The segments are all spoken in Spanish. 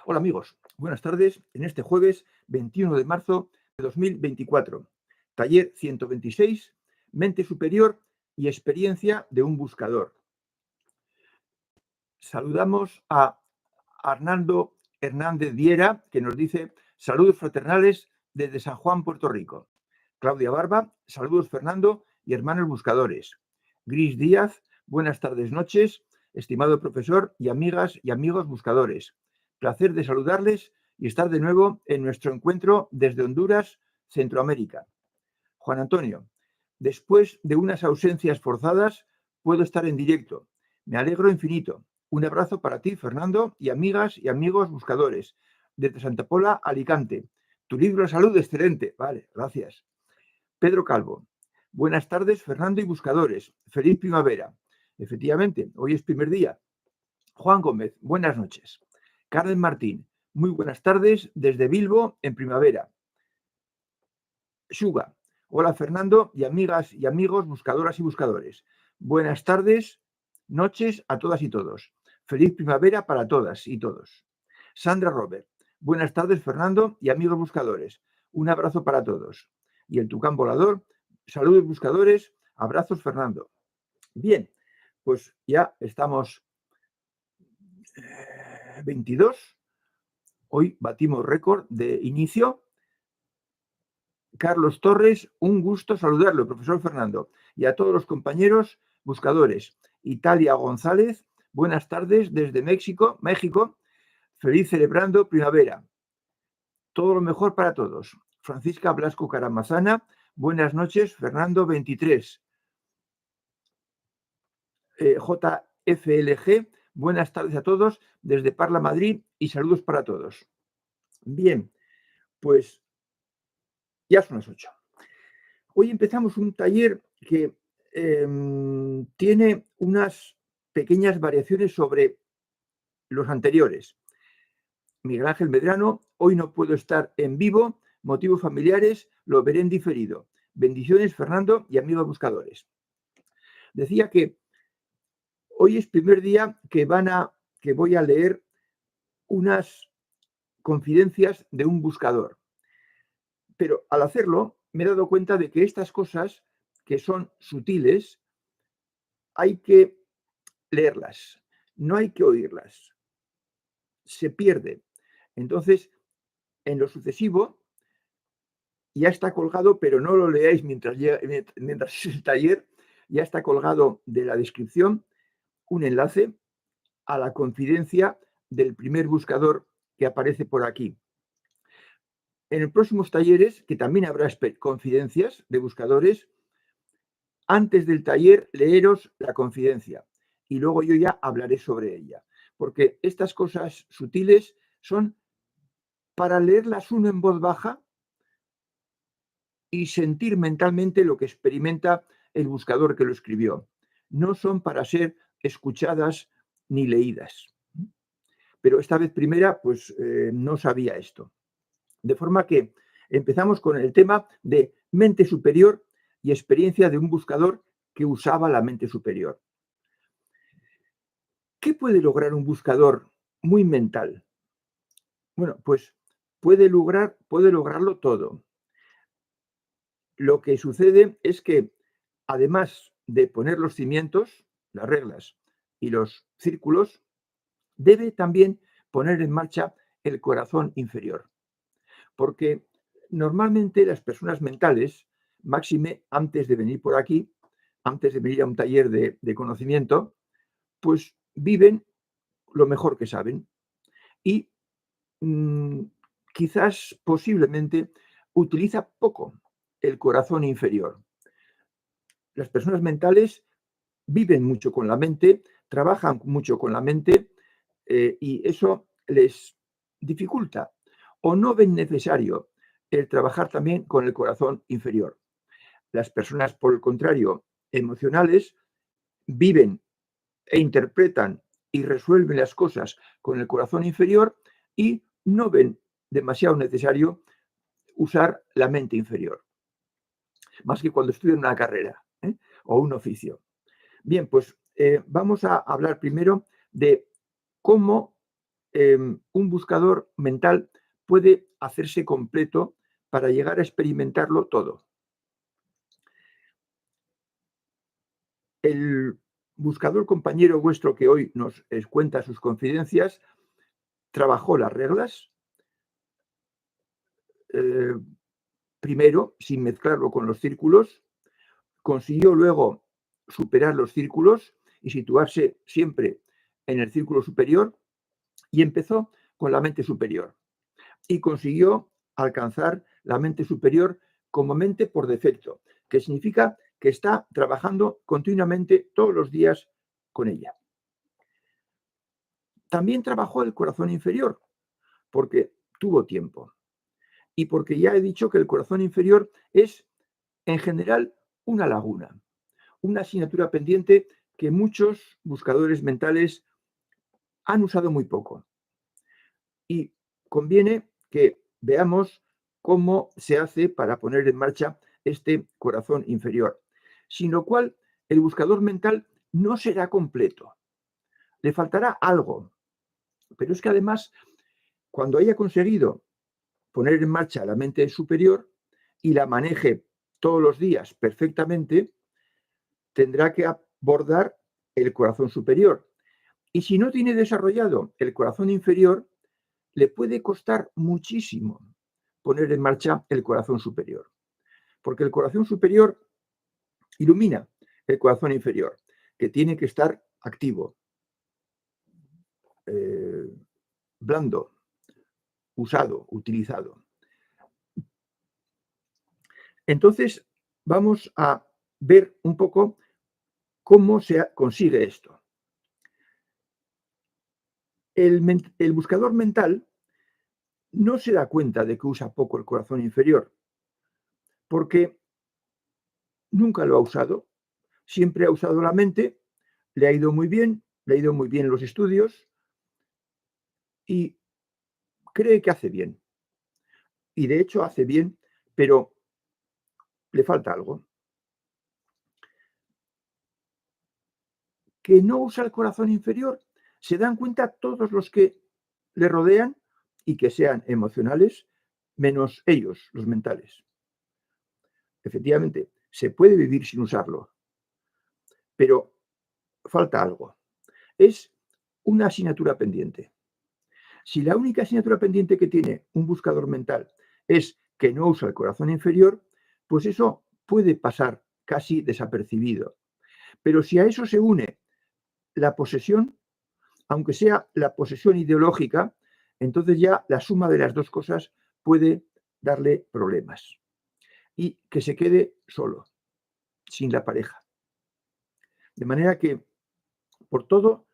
Hola amigos, buenas tardes en este jueves 21 de marzo de 2024. Taller 126, Mente Superior y Experiencia de un Buscador. Saludamos a Arnaldo Hernández Viera, que nos dice saludos fraternales desde San Juan, Puerto Rico. Claudia Barba, saludos Fernando y hermanos buscadores. Gris Díaz, buenas tardes, noches, estimado profesor y amigas y amigos buscadores. Placer de saludarles y estar de nuevo en nuestro encuentro desde Honduras, Centroamérica. Juan Antonio, después de unas ausencias forzadas, puedo estar en directo. Me alegro infinito. Un abrazo para ti, Fernando, y amigas y amigos buscadores. Desde Santa Pola, Alicante. Tu libro de salud, excelente. Vale, gracias. Pedro Calvo. Buenas tardes, Fernando y buscadores. Feliz primavera. Efectivamente, hoy es primer día. Juan Gómez, buenas noches. Carmen Martín, muy buenas tardes desde Bilbo en primavera. Suga, hola Fernando y amigas y amigos buscadoras y buscadores. Buenas tardes, noches a todas y todos. Feliz primavera para todas y todos. Sandra Robert, buenas tardes Fernando y amigos buscadores. Un abrazo para todos. Y el Tucán Volador, saludos buscadores, abrazos Fernando. Bien, pues ya estamos 22. Hoy batimos récord de inicio. Carlos Torres, un gusto saludarlo, profesor Fernando, y a todos los compañeros buscadores. Italia González, buenas tardes desde México, feliz celebrando primavera. Todo lo mejor para todos. Francisca Blasco Caramazana, buenas noches, Fernando 23. JFLG, buenas tardes a todos desde Parla, Madrid, y saludos para todos. Bien, pues ya son las 8. Hoy empezamos un taller que tiene unas pequeñas variaciones sobre los anteriores. Miguel Ángel Medrano, hoy no puedo estar en vivo, motivos familiares, lo veré en diferido. Bendiciones, Fernando y amigos buscadores. Decía que hoy es primer día que voy a leer unas confidencias de un buscador. Pero al hacerlo me he dado cuenta de que estas cosas que son sutiles hay que leerlas, no hay que oírlas. Se pierde. Entonces, en lo sucesivo, ya está colgado, pero no lo leáis mientras es el taller, ya está colgado de la descripción un enlace a la confidencia del primer buscador que aparece por aquí. En los próximos talleres, que también habrá confidencias de buscadores, antes del taller leeros la confidencia y luego yo ya hablaré sobre ella, porque estas cosas sutiles son para leerlas uno en voz baja y sentir mentalmente lo que experimenta el buscador que lo escribió. No son para ser escuchadas ni leídas. Pero esta vez primera, pues no sabía esto. De forma que empezamos con el tema de mente superior y experiencia de un buscador que usaba la mente superior. ¿Qué puede lograr un buscador muy mental? Bueno, pues puede lograrlo todo. Lo que sucede es que, además de poner los cimientos, las reglas y los círculos, debe también poner en marcha el corazón inferior. Porque normalmente las personas mentales, máxime antes de venir por aquí, antes de venir a un taller de conocimiento, pues viven lo mejor que saben y quizás posiblemente utiliza poco el corazón inferior. Las personas mentales viven mucho con la mente, trabajan mucho con la mente y eso les dificulta o no ven necesario el trabajar también con el corazón inferior. Las personas, por el contrario, emocionales, viven e interpretan y resuelven las cosas con el corazón inferior y no ven demasiado necesario usar la mente inferior, más que cuando estudian una carrera o un oficio. Bien, pues vamos a hablar primero de cómo un buscador mental puede hacerse completo para llegar a experimentarlo todo. El buscador compañero vuestro que hoy nos cuenta sus confidencias trabajó las reglas, primero sin mezclarlo con los círculos, consiguió luego superar los círculos y situarse siempre en el círculo superior y empezó con la mente superior y consiguió alcanzar la mente superior como mente por defecto, que significa que está trabajando continuamente todos los días con ella. También trabajó el corazón inferior, porque tuvo tiempo y porque ya he dicho que el corazón inferior es, en general, una laguna, una asignatura pendiente que muchos buscadores mentales han usado muy poco. Y conviene que veamos cómo se hace para poner en marcha este corazón inferior, sin lo cual el buscador mental no será completo. Le faltará algo. Pero es que además, cuando haya conseguido poner en marcha la mente superior y la maneje todos los días perfectamente, tendrá que abordar el corazón superior. Y si no tiene desarrollado el corazón inferior, le puede costar muchísimo poner en marcha el corazón superior. Porque el corazón superior ilumina el corazón inferior, que tiene que estar activo, blando, usado, utilizado. Entonces, vamos a ver un poco cómo se consigue esto. El buscador mental no se da cuenta de que usa poco el corazón inferior, porque nunca lo ha usado, siempre ha usado la mente, le ha ido muy bien, le ha ido muy bien los estudios y cree que hace bien. Y de hecho hace bien, pero le falta algo. Que no usa el corazón inferior, se dan cuenta todos los que le rodean y que sean emocionales, menos ellos, los mentales. Efectivamente, se puede vivir sin usarlo, pero falta algo. Es una asignatura pendiente. Si la única asignatura pendiente que tiene un buscador mental es que no usa el corazón inferior, pues eso puede pasar casi desapercibido. Pero si a eso se une la posesión, aunque sea la posesión ideológica, entonces ya la suma de las dos cosas puede darle problemas. Y que se quede solo, sin la pareja. De manera que, por todo,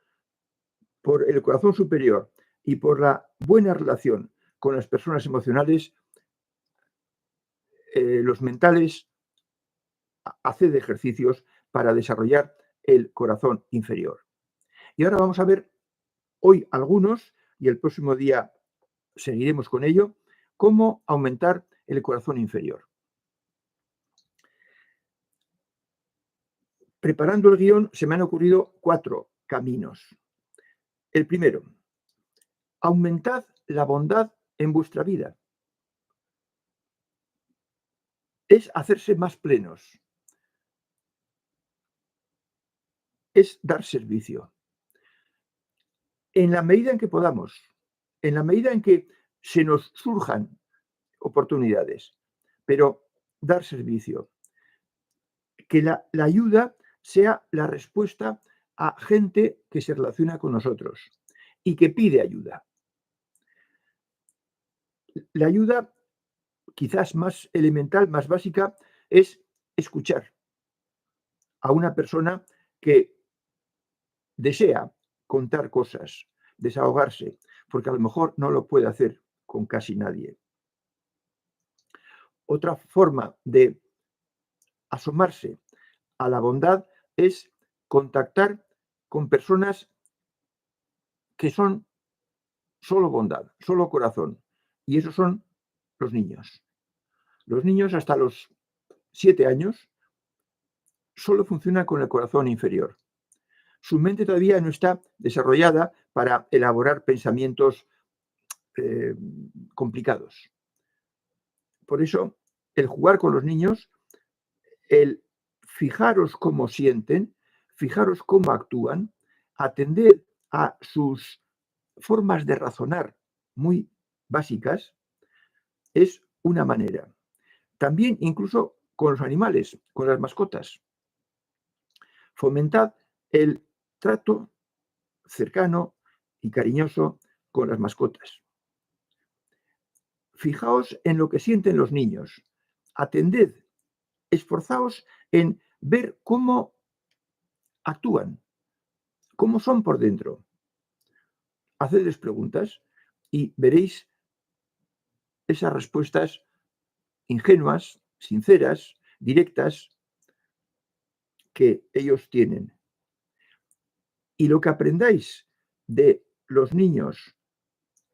por el corazón superior y por la buena relación con las personas emocionales, los mentales hacen ejercicios para desarrollar el corazón inferior. Y ahora vamos a ver hoy algunos, y el próximo día seguiremos con ello, cómo aumentar el corazón inferior. Preparando el guión se me han ocurrido 4 caminos. El primero, aumentad la bondad en vuestra vida. Es hacerse más plenos. Es dar servicio. En la medida en que podamos, en la medida en que se nos surjan oportunidades, pero dar servicio. Que la ayuda sea la respuesta a gente que se relaciona con nosotros y que pide ayuda. La ayuda quizás más elemental, más básica, es escuchar a una persona que desea contar cosas, desahogarse, porque a lo mejor no lo puede hacer con casi nadie. Otra forma de asomarse a la bondad es contactar con personas que son solo bondad, solo corazón. Y esos son los niños. Los niños hasta los 7 años solo funcionan con el corazón inferior. su mente todavía no está desarrollada para elaborar pensamientos complicados. Por eso, el jugar con los niños, el fijaros cómo sienten, fijaros cómo actúan, atender a sus formas de razonar muy básicas, es una manera. También incluso con los animales, con las mascotas. Fomentad el trato cercano y cariñoso con las mascotas. Fijaos en lo que sienten los niños. Atended, esforzaos en ver cómo actúan, cómo son por dentro. Hacedles preguntas y veréis esas respuestas ingenuas, sinceras, directas que ellos tienen. Y lo que aprendáis de los niños,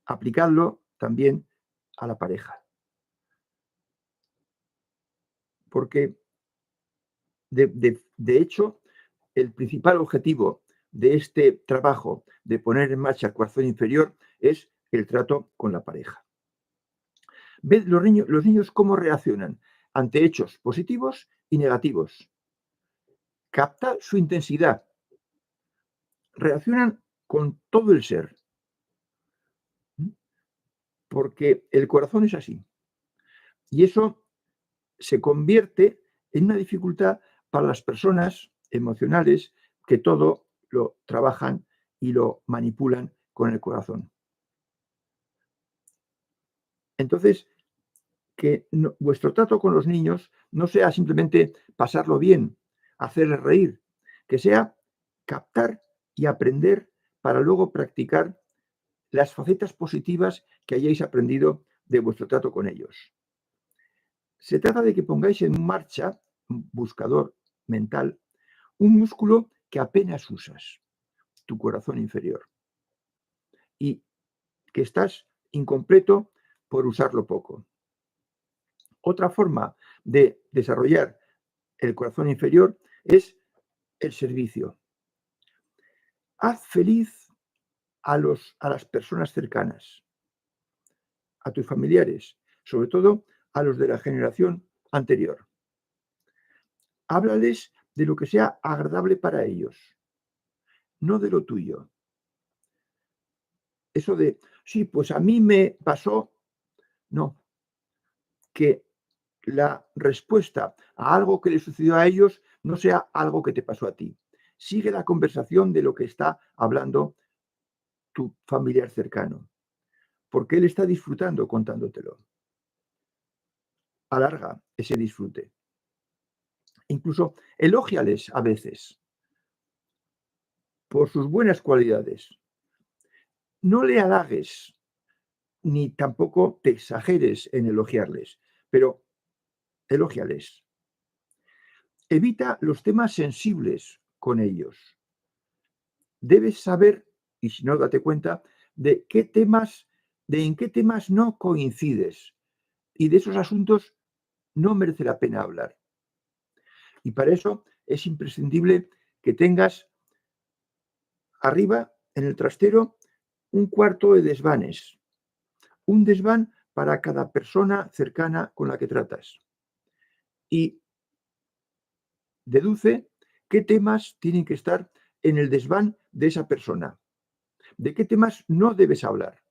aplicadlo también a la pareja. Porque, de hecho, el principal objetivo de este trabajo de poner en marcha el corazón inferior es el trato con la pareja. Ved los niños cómo reaccionan ante hechos positivos y negativos. Capta su intensidad. Reaccionan con todo el ser. Porque el corazón es así. Y eso se convierte en una dificultad para las personas emocionales que todo lo trabajan y lo manipulan con el corazón. Entonces, que vuestro trato con los niños no sea simplemente pasarlo bien, hacerles reír, que sea captar y aprender para luego practicar las facetas positivas que hayáis aprendido de vuestro trato con ellos. Se trata de que pongáis en marcha, un buscador mental, un músculo que apenas usas, tu corazón inferior, y que estás incompleto por usarlo poco. Otra forma de desarrollar el corazón inferior es el servicio. Haz feliz a las personas cercanas, a tus familiares, sobre todo a los de la generación anterior. Háblales de lo que sea agradable para ellos, no de lo tuyo. Eso de, sí, pues a mí me pasó, no. Que la respuesta a algo que le sucedió a ellos no sea algo que te pasó a ti. Sigue la conversación de lo que está hablando tu familiar cercano, porque él está disfrutando contándotelo. Alarga ese disfrute. Incluso elógiales a veces por sus buenas cualidades. No le halagues, ni tampoco te exageres en elogiarles, pero elógiales. Evita los temas sensibles con ellos. Debes saber, y si no, date cuenta, de en qué temas no coincides. Y de esos asuntos no merece la pena hablar. Y para eso es imprescindible que tengas arriba, en el trastero, un cuarto de desvanes. Un desván para cada persona cercana con la que tratas. Y deduce qué temas tienen que estar en el desván de esa persona. ¿De qué temas no debes hablar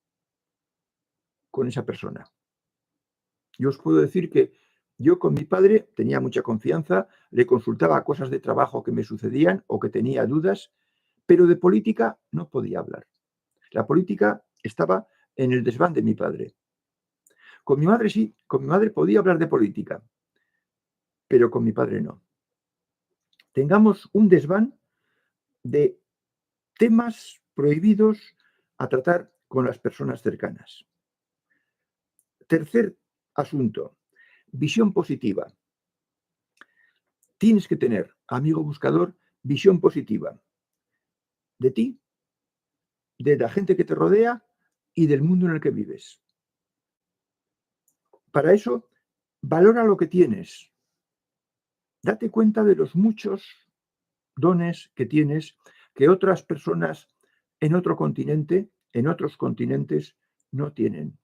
con esa persona? Yo os puedo decir que yo con mi padre tenía mucha confianza, le consultaba cosas de trabajo que me sucedían o que tenía dudas, pero de política no podía hablar. La política estaba en el desván de mi padre. Con mi madre sí, con mi madre podía hablar de política, pero con mi padre no. Tengamos un desván de temas prohibidos a tratar con las personas cercanas. Tercer asunto, visión positiva. Tienes que tener, amigo buscador, visión positiva de ti, de la gente que te rodea y del mundo en el que vives. Para eso, valora lo que tienes. Date cuenta de los muchos dones que tienes que otras personas en otro continente, en otros continentes, no tienen.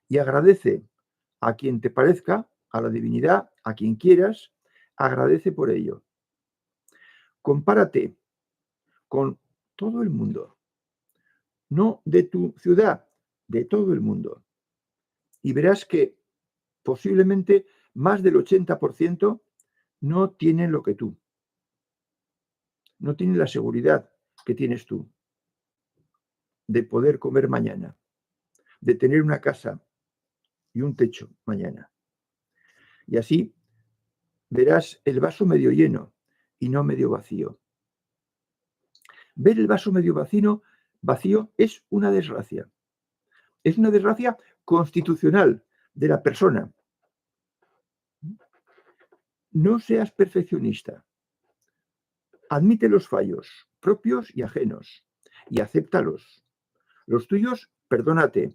Y agradece a quien te parezca, a la divinidad, a quien quieras, agradece por ello. Compárate con todo el mundo, no de tu ciudad, de todo el mundo. Y verás que posiblemente más del 80% no tienen lo que tú. No tienen la seguridad que tienes tú de poder comer mañana, de tener una casa y un techo mañana. Y así verás el vaso medio lleno y no medio vacío. Ver el vaso medio vacío es una desgracia. Es una desgracia constitucional de la persona. No seas perfeccionista. Admite los fallos propios y ajenos y acéptalos. Los tuyos, perdónate.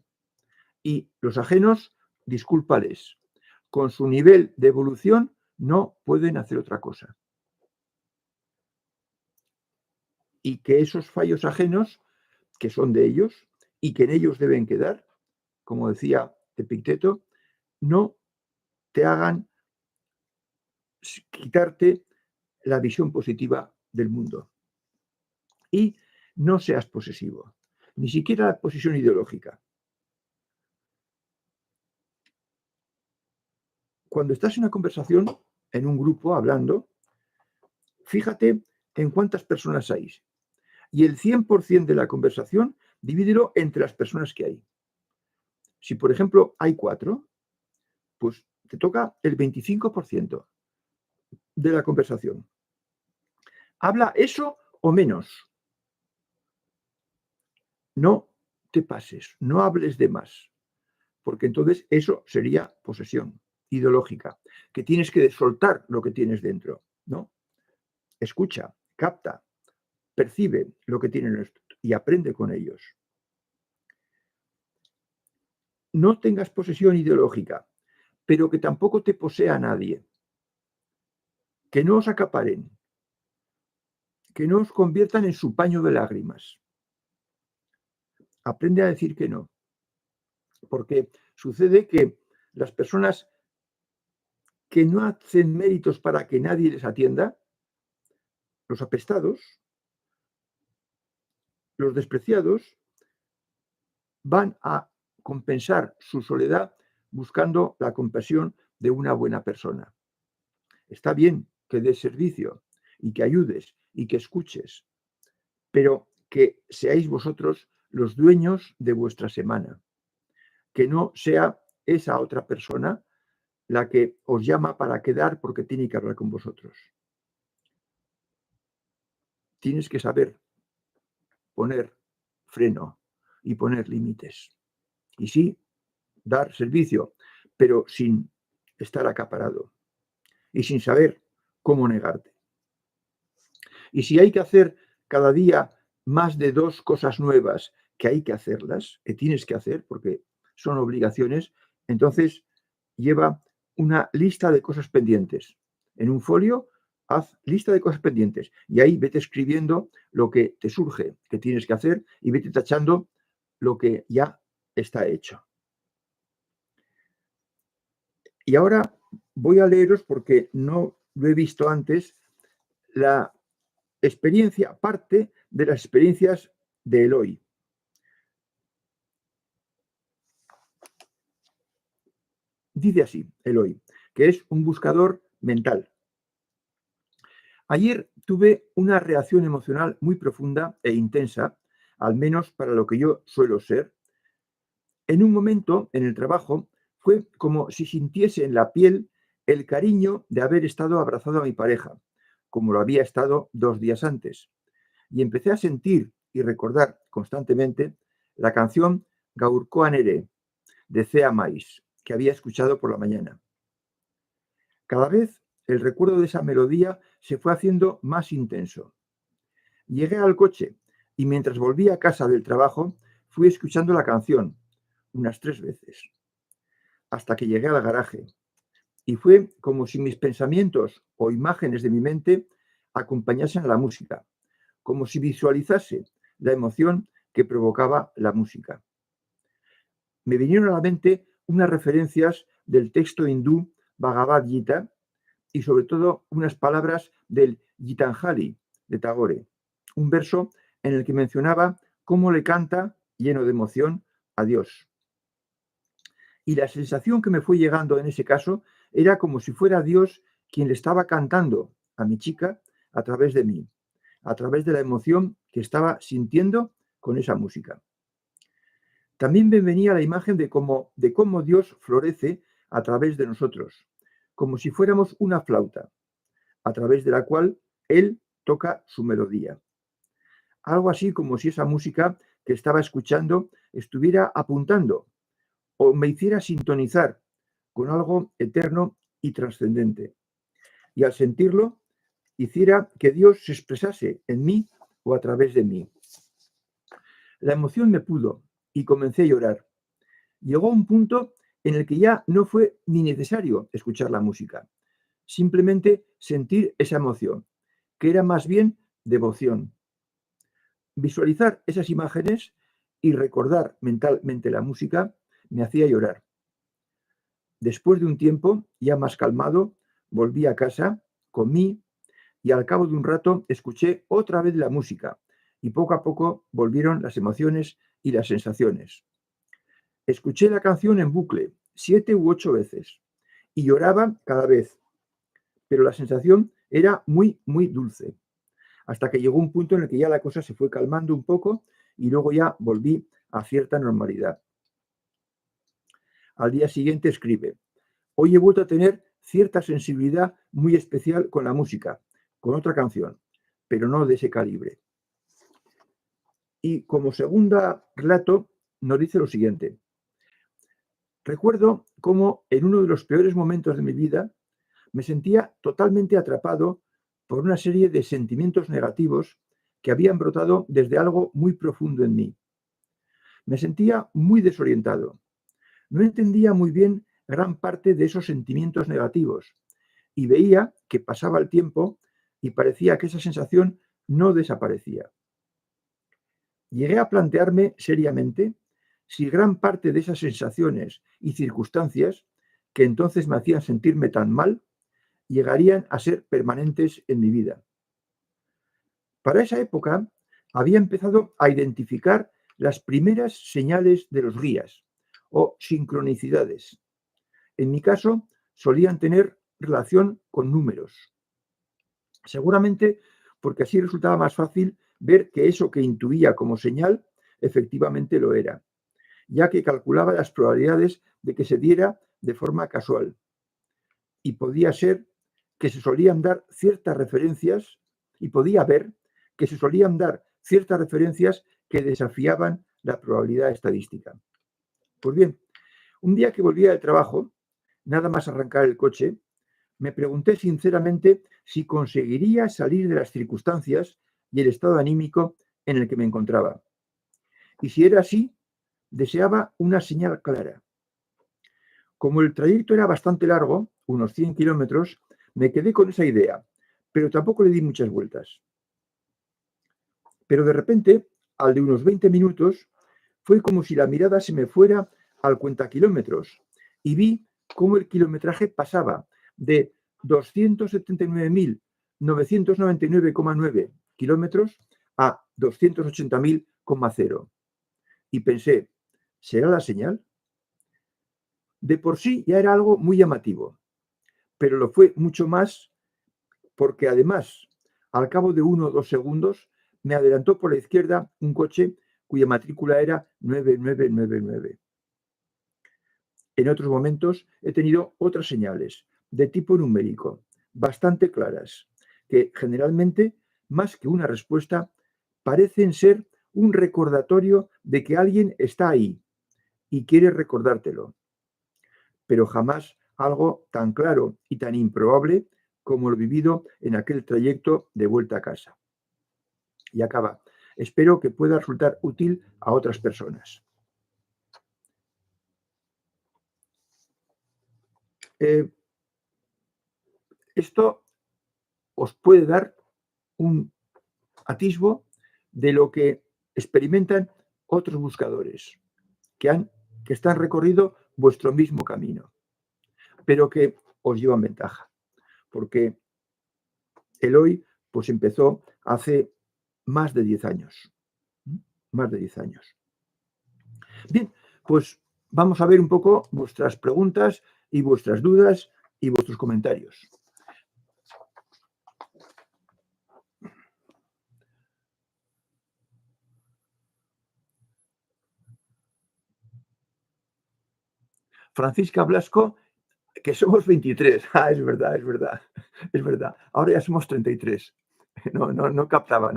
Y los ajenos, discúlpales. Con su nivel de evolución no pueden hacer otra cosa. Y que esos fallos ajenos, que son de ellos y que en ellos deben quedar, como decía Epicteto, no te hagan quitarte la visión positiva del mundo. Y no seas posesivo, ni siquiera la posesión ideológica. Cuando estás en una conversación, en un grupo, hablando, fíjate en cuántas personas hay. Y el 100% de la conversación, divídelo entre las personas que hay. Si, por ejemplo, hay 4, pues te toca el 25% de la conversación. Habla eso o menos. No te pases, no hables de más, porque entonces eso sería posesión ideológica, que tienes que soltar lo que tienes dentro, ¿no? Escucha, capta, percibe lo que tienen y aprende con ellos. No tengas posesión ideológica, pero que tampoco te posea nadie. Que no os acaparen, que no os conviertan en su paño de lágrimas. Aprende a decir que no, porque sucede que las personas que no hacen méritos para que nadie les atienda, los apestados, los despreciados, van a compensar su soledad buscando la compasión de una buena persona. Está bien que des servicio y que ayudes y que escuches, pero que seáis vosotros los dueños de vuestra semana, que no sea esa otra persona la que os llama para quedar porque tiene que hablar con vosotros. Tienes que saber poner freno y poner límites. Y sí, dar servicio, pero sin estar acaparado y sin saber cómo negarte. Y si hay que hacer cada día más de 2 cosas nuevas que hay que hacerlas, que tienes que hacer porque son obligaciones, entonces lleva una lista de cosas pendientes. En un folio, haz lista de cosas pendientes y ahí vete escribiendo lo que te surge que tienes que hacer y vete tachando lo que ya está hecho. Y ahora voy a leeros, porque no lo he visto antes, la experiencia, parte de las experiencias de Eloy. Dice así, Eloy, que es un buscador mental. Ayer tuve una reacción emocional muy profunda e intensa, al menos para lo que yo suelo ser. En un momento, en el trabajo, fue como si sintiese en la piel el cariño de haber estado abrazado a mi pareja, como lo había estado 2 días antes. Y empecé a sentir y recordar constantemente la canción Gaurkoa Nere, de Cea Mais, que había escuchado por la mañana. Cada vez el recuerdo de esa melodía se fue haciendo más intenso. Llegué al coche y mientras volvía a casa del trabajo fui escuchando la canción unas 3 veces, hasta que llegué al garaje. Y fue como si mis pensamientos o imágenes de mi mente acompañasen a la música, como si visualizase la emoción que provocaba la música. Me vinieron a la mente unas referencias del texto hindú Bhagavad Gita y sobre todo unas palabras del Gitanjali de Tagore, un verso en el que mencionaba cómo le canta, lleno de emoción, a Dios. Y la sensación que me fue llegando en ese caso era como si fuera Dios quien le estaba cantando a mi chica a través de mí, a través de la emoción que estaba sintiendo con esa música. También me venía la imagen de cómo Dios florece a través de nosotros, como si fuéramos una flauta, a través de la cual Él toca su melodía. Algo así como si esa música que estaba escuchando estuviera apuntando o me hiciera sintonizar con algo eterno y trascendente. Y al sentirlo, hiciera que Dios se expresase en mí o a través de mí. La emoción me pudo y comencé a llorar. Llegó un punto en el que ya no fue ni necesario escuchar la música, simplemente sentir esa emoción, que era más bien devoción. Visualizar esas imágenes y recordar mentalmente la música me hacía llorar. Después de un tiempo, ya más calmado, volví a casa, comí y al cabo de un rato escuché otra vez la música y poco a poco volvieron las emociones y las sensaciones. Escuché la canción en bucle 7 u 8 veces y lloraba cada vez, pero la sensación era muy, muy dulce, hasta que llegó un punto en el que ya la cosa se fue calmando un poco y luego ya volví a cierta normalidad. Al día siguiente escribe: hoy he vuelto a tener cierta sensibilidad muy especial con la música, con otra canción, pero no de ese calibre. Y como segunda relato nos dice lo siguiente: recuerdo cómo en uno de los peores momentos de mi vida me sentía totalmente atrapado por una serie de sentimientos negativos que habían brotado desde algo muy profundo en mí. Me sentía muy desorientado. No entendía muy bien gran parte de esos sentimientos negativos y veía que pasaba el tiempo y parecía que esa sensación no desaparecía. Llegué a plantearme seriamente si gran parte de esas sensaciones y circunstancias que entonces me hacían sentirme tan mal llegarían a ser permanentes en mi vida. Para esa época había empezado a identificar las primeras señales de los guías o sincronicidades. En mi caso, solían tener relación con números. Seguramente porque así resultaba más fácil ver que eso que intuía como señal efectivamente lo era, ya que calculaba las probabilidades de que se diera de forma casual. Y podía ser que se solían dar ciertas referencias, y podía ver que se solían dar ciertas referencias que desafiaban la probabilidad estadística. Pues bien, un día que volvía del trabajo, nada más arrancar el coche, me pregunté sinceramente si conseguiría salir de las circunstancias y el estado anímico en el que me encontraba. Y si era así, deseaba una señal clara. Como el trayecto era bastante largo, unos 100 kilómetros, me quedé con esa idea, pero tampoco le di muchas vueltas. Pero de repente, al de unos 20 minutos, fue como si la mirada se me fuera al cuentakilómetros y vi cómo el kilometraje pasaba de 279.999,9 kilómetros a 280.000,0. Y pensé, ¿será la señal? De por sí ya era algo muy llamativo, pero lo fue mucho más porque además, al cabo de 1 o 2 segundos, me adelantó por la izquierda un coche cuya matrícula era 9999. En otros momentos he tenido otras señales de tipo numérico, bastante claras, que generalmente, más que una respuesta, parecen ser un recordatorio de que alguien está ahí y quiere recordártelo, pero jamás algo tan claro y tan improbable como lo vivido en aquel trayecto de vuelta a casa. Y acaba. Espero que pueda resultar útil a otras personas. Esto os puede dar un atisbo de lo que experimentan otros buscadores que están recorrido vuestro mismo camino, pero que os llevan ventaja, porque Eloy pues empezó hace más de 10 años. Más de 10 años. Bien, pues vamos a ver un poco vuestras preguntas y vuestras dudas y vuestros comentarios. Francisca Blasco, que somos 23. Ah, es verdad, es verdad, es verdad. Ahora ya somos 33. No captaba,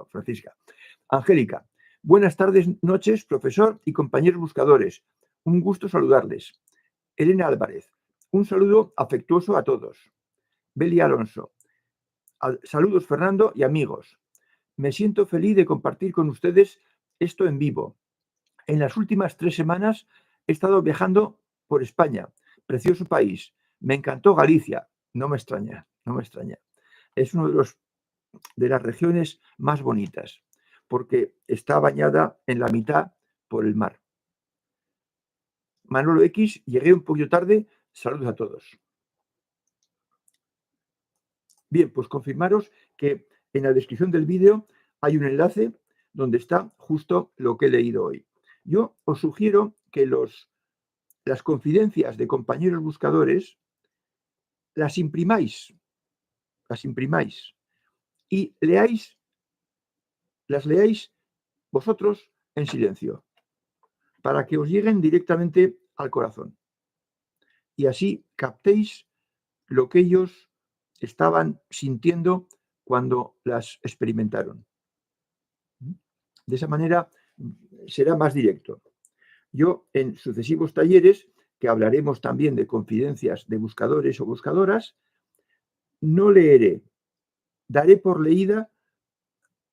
Francisca. Angélica, buenas tardes, noches, profesor y compañeros buscadores. Un gusto saludarles. Elena Álvarez, un saludo afectuoso a todos. Beli Alonso, saludos Fernando y amigos. Me siento feliz de compartir con ustedes esto en vivo. En las últimas 3 semanas he estado viajando por España, precioso país. Me encantó Galicia, no me extraña. Es una de las regiones más bonitas, porque está bañada en la mitad por el mar. Manolo X, llegué un poquito tarde, saludos a todos. Bien, pues confirmaros que en la descripción del vídeo hay un enlace donde está justo lo que he leído hoy. Yo os sugiero que las confidencias de compañeros buscadores las imprimáis y las leáis vosotros en silencio, para que os lleguen directamente al corazón. Y así captéis lo que ellos estaban sintiendo cuando las experimentaron. De esa manera será más directo. Yo, en sucesivos talleres, que hablaremos también de confidencias de buscadores o buscadoras, no leeré, daré por leída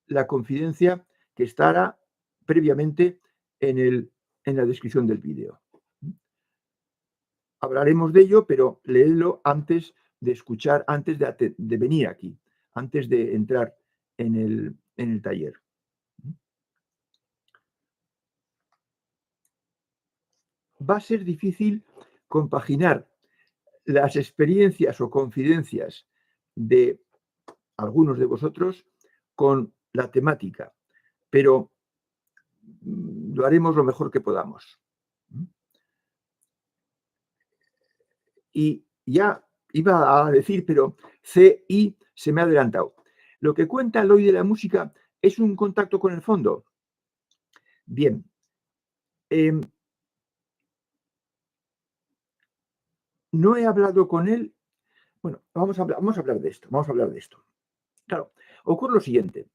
la confidencia que estará previamente en la descripción del vídeo. Hablaremos de ello, pero leedlo antes de escuchar, antes de venir aquí, antes de entrar en el taller. Va a ser difícil compaginar las experiencias o confidencias de algunos de vosotros con la temática, pero lo haremos lo mejor que podamos. Y ya iba a decir, pero CI se me ha adelantado. Lo que cuenta el hoy de la música es un contacto con el fondo. Bien. No he hablado con él. Bueno, vamos a hablar de esto. Claro, ocurre lo siguiente.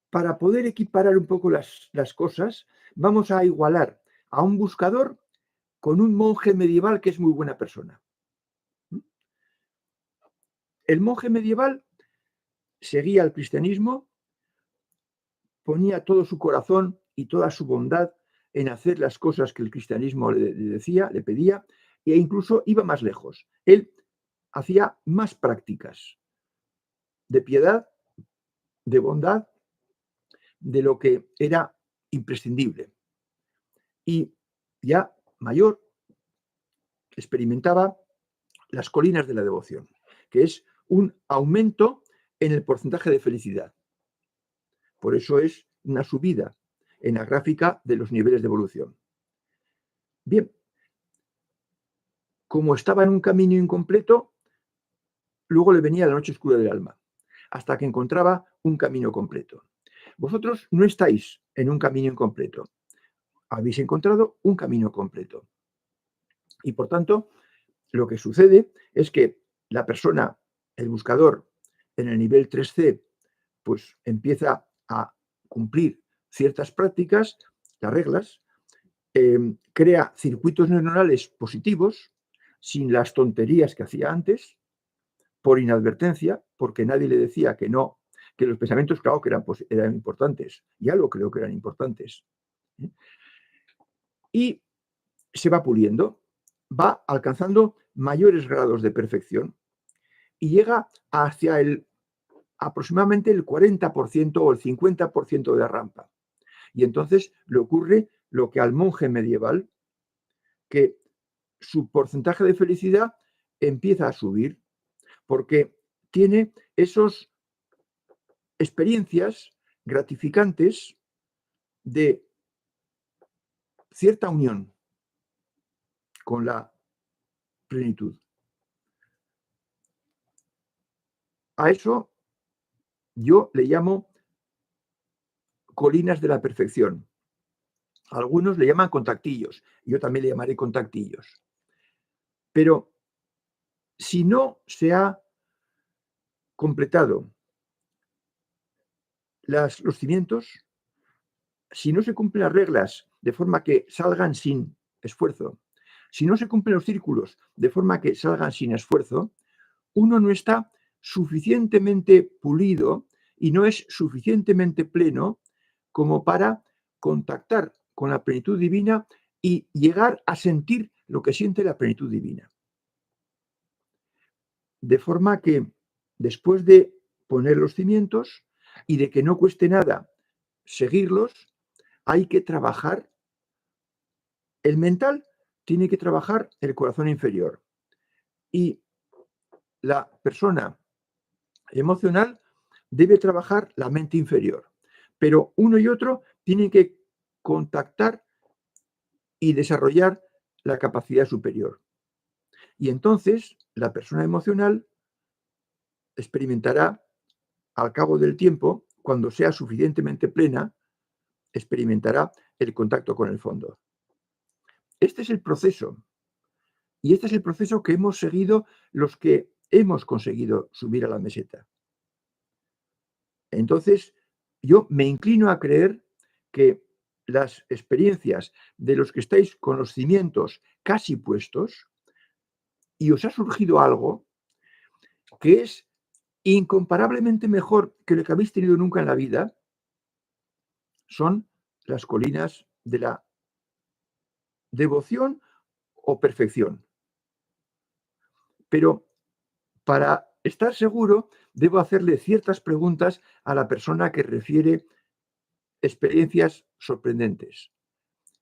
Para poder equiparar un poco las cosas, vamos a igualar a un buscador con un monje medieval que es muy buena persona. El monje medieval seguía el cristianismo, ponía todo su corazón y toda su bondad en hacer las cosas que el cristianismo le decía, le pedía, e incluso iba más lejos. Él hacía más prácticas de piedad, de bondad, de lo que era imprescindible. Y ya mayor experimentaba las colinas de la devoción, que es un aumento en el porcentaje de felicidad. Por eso es una subida en la gráfica de los niveles de evolución. Bien, como estaba en un camino incompleto, luego le venía la noche oscura del alma, hasta que encontraba un camino completo. Vosotros no estáis en un camino incompleto, habéis encontrado un camino completo. Y por tanto, lo que sucede es que la persona, el buscador, en el nivel 3C, pues empieza a cumplir ciertas prácticas, las reglas, crea circuitos neuronales positivos, sin las tonterías que hacía antes, por inadvertencia, porque nadie le decía que no, que los pensamientos, claro, que eran importantes, ya lo creo que eran importantes. Y se va puliendo, va alcanzando mayores grados de perfección y llega hacia el aproximadamente el 40% o el 50% de la rampa. Y entonces le ocurre lo que al monje medieval, que su porcentaje de felicidad empieza a subir, porque tiene esas experiencias gratificantes de cierta unión con la plenitud. A eso yo le llamo colinas de la perfección. Algunos le llaman contactillos, yo también le llamaré contactillos. Pero si no se ha completado los cimientos, si no se cumplen las reglas de forma que salgan sin esfuerzo, si no se cumplen los círculos de forma que salgan sin esfuerzo, uno no está suficientemente pulido y no es suficientemente pleno como para contactar con la plenitud divina y llegar a sentir lo que siente la plenitud divina. De forma que después de poner los cimientos y de que no cueste nada seguirlos, hay que trabajar. El mental tiene que trabajar el corazón inferior y la persona emocional debe trabajar la mente inferior. Pero uno y otro tienen que contactar y desarrollar la capacidad superior. Y entonces la persona emocional experimentará al cabo del tiempo, cuando sea suficientemente plena, experimentará el contacto con el fondo. Este es el proceso. Y este es el proceso que hemos seguido los que hemos conseguido subir a la meseta. Entonces, yo me inclino a creer que las experiencias de los que estáis con los cimientos casi puestos y os ha surgido algo que es incomparablemente mejor que lo que habéis tenido nunca en la vida, son las colinas de la devoción o perfección. Pero para estar seguro, debo hacerle ciertas preguntas a la persona que refiere experiencias sorprendentes.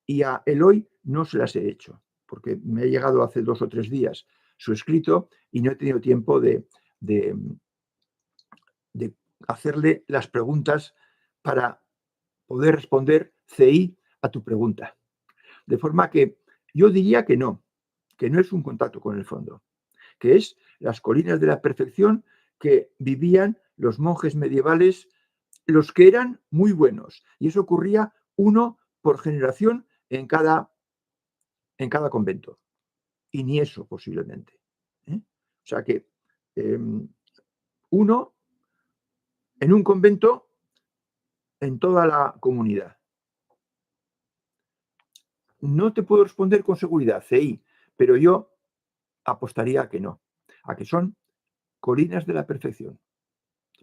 Y a Eloy no se las he hecho, porque me ha llegado hace 2 o 3 días su escrito y no he tenido tiempo de hacerle las preguntas para poder responder CI a tu pregunta. De forma que yo diría que no es un contacto con el fondo, que es las colinas de la perfección que vivían los monjes medievales, los que eran muy buenos. Y eso ocurría uno por generación en cada convento. Y ni eso posiblemente. O sea que uno en un convento en toda la comunidad. No te puedo responder con seguridad, CI, pero yo apostaría a que no, a que son colinas de la perfección.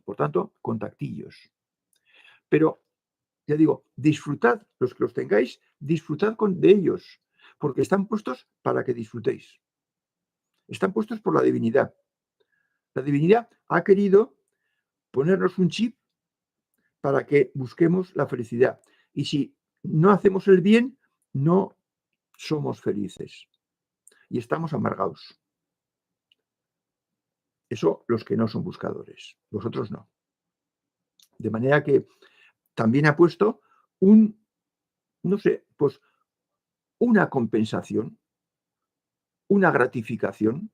Por tanto, contactillos. Pero, ya digo, disfrutad, los que los tengáis, disfrutad de ellos, porque están puestos para que disfrutéis. Están puestos por la divinidad. La divinidad ha querido ponernos un chip para que busquemos la felicidad. Y si no hacemos el bien, no somos felices. Y estamos amargados. Eso los que no son buscadores. Vosotros no. De manera que también ha puesto pues una compensación, una gratificación,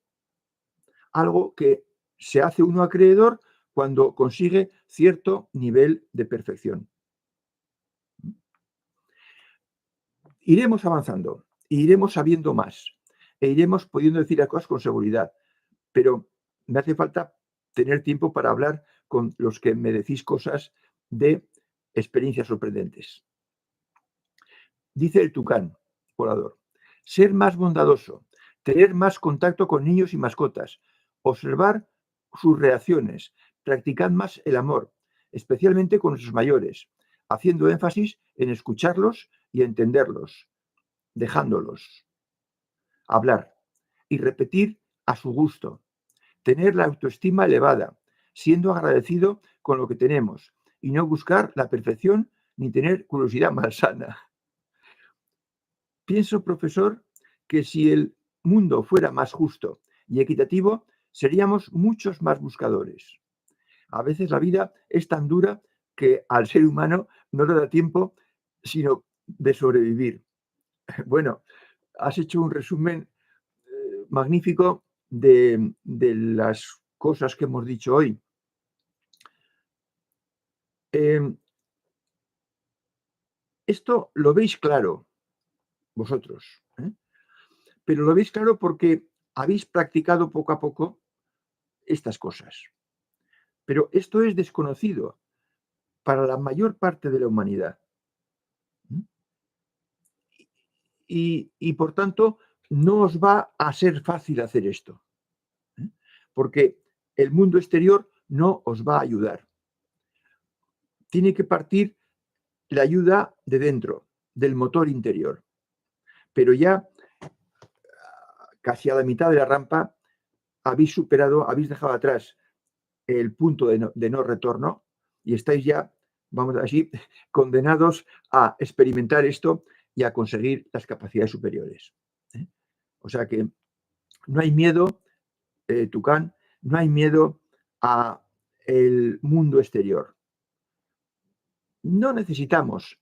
algo que se hace uno acreedor cuando consigue cierto nivel de perfección. Iremos avanzando, iremos sabiendo más e iremos pudiendo decir las cosas con seguridad, pero me hace falta tener tiempo para hablar con los que me decís cosas de experiencias sorprendentes. Dice el Tucán, volador, ser más bondadoso, tener más contacto con niños y mascotas, observar sus reacciones, practicar más el amor, especialmente con nuestros mayores, haciendo énfasis en escucharlos y entenderlos, dejándolos hablar y repetir a su gusto, tener la autoestima elevada, siendo agradecido con lo que tenemos y no buscar la perfección ni tener curiosidad malsana. Pienso, profesor, que si el mundo fuera más justo y equitativo, seríamos muchos más buscadores. A veces la vida es tan dura que al ser humano no le da tiempo sino de sobrevivir. Bueno, has hecho un resumen magnífico de las cosas que hemos dicho hoy. Esto lo veis claro vosotros, ¿eh? Pero lo veis claro porque habéis practicado poco a poco estas cosas. Pero esto es desconocido para la mayor parte de la humanidad. ¿Mm? Y por tanto, no os va a ser fácil hacer esto, ¿eh? Porque el mundo exterior no os va a ayudar. Tiene que partir la ayuda de dentro, del motor interior. Pero ya casi a la mitad de la rampa habéis superado, habéis dejado atrás el punto de no retorno y estáis ya, vamos a decir, condenados a experimentar esto y a conseguir las capacidades superiores, ¿eh? O sea que no hay miedo, Tucán, no hay miedo a el mundo exterior. No necesitamos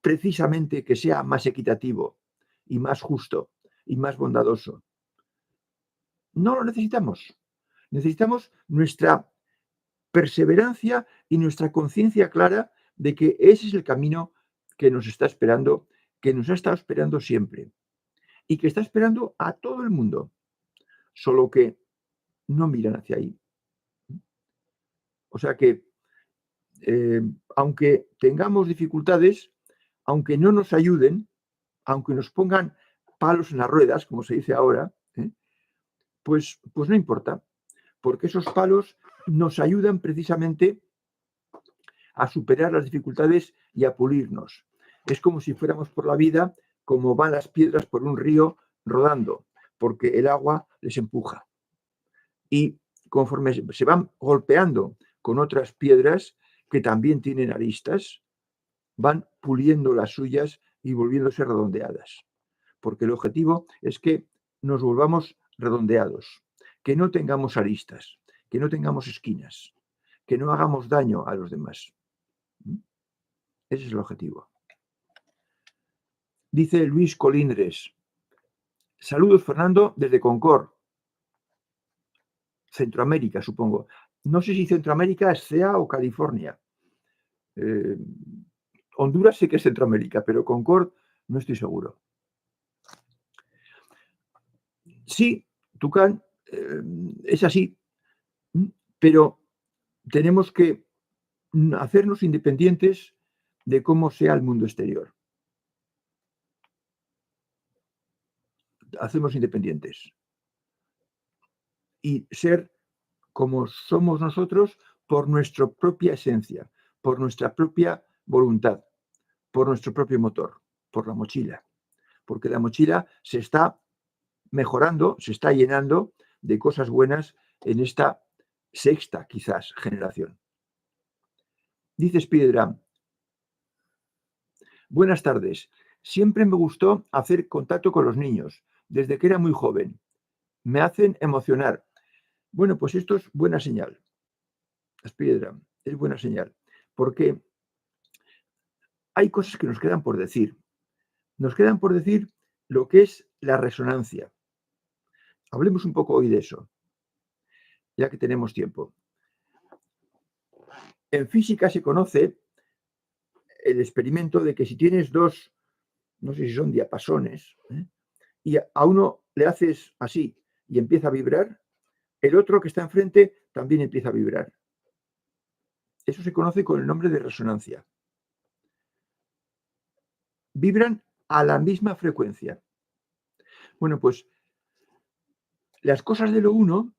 precisamente que sea más equitativo y más justo y más bondadoso. No lo necesitamos. Necesitamos nuestra perseverancia y nuestra conciencia clara de que ese es el camino que nos está esperando, que nos ha estado esperando siempre y que está esperando a todo el mundo, solo que no miran hacia ahí. O sea que, aunque tengamos dificultades, aunque no nos ayuden, aunque nos pongan palos en las ruedas, como se dice ahora, pues no importa, porque esos palos nos ayudan precisamente a superar las dificultades y a pulirnos. Es como si fuéramos por la vida como van las piedras por un río rodando, porque el agua les empuja. Y conforme se van golpeando con otras piedras que también tienen aristas, van puliendo las suyas y volviéndose redondeadas. Porque el objetivo es que nos volvamos redondeados, que no tengamos aristas, que no tengamos esquinas, que no hagamos daño a los demás. Ese es el objetivo. Dice Luis Colindres. Saludos, Fernando, desde Concord, Centroamérica, supongo. No sé si Centroamérica es CEA o California. Honduras sí que es Centroamérica, pero Concord no estoy seguro. Sí, Tucán, es así, pero tenemos que hacernos independientes de cómo sea el mundo exterior. Hacemos independientes. Y ser como somos nosotros por nuestra propia esencia, por nuestra propia voluntad, por nuestro propio motor, por la mochila. Porque la mochila se está mejorando, se está llenando de cosas buenas en esta sexta, quizás, generación. Dice Spiderman, buenas tardes. Siempre me gustó hacer contacto con los niños, desde que era muy joven. Me hacen emocionar. Bueno, pues esto es buena señal. Spiderman, es buena señal. Porque hay cosas que nos quedan por decir. Nos quedan por decir lo que es la resonancia. Hablemos un poco hoy de eso, ya que tenemos tiempo. En física se conoce el experimento de que si tienes dos, no sé si son diapasones, y a uno le haces así y empieza a vibrar, el otro que está enfrente también empieza a vibrar. Eso se conoce con el nombre de resonancia. Vibran a la misma frecuencia. Bueno, pues las cosas de lo uno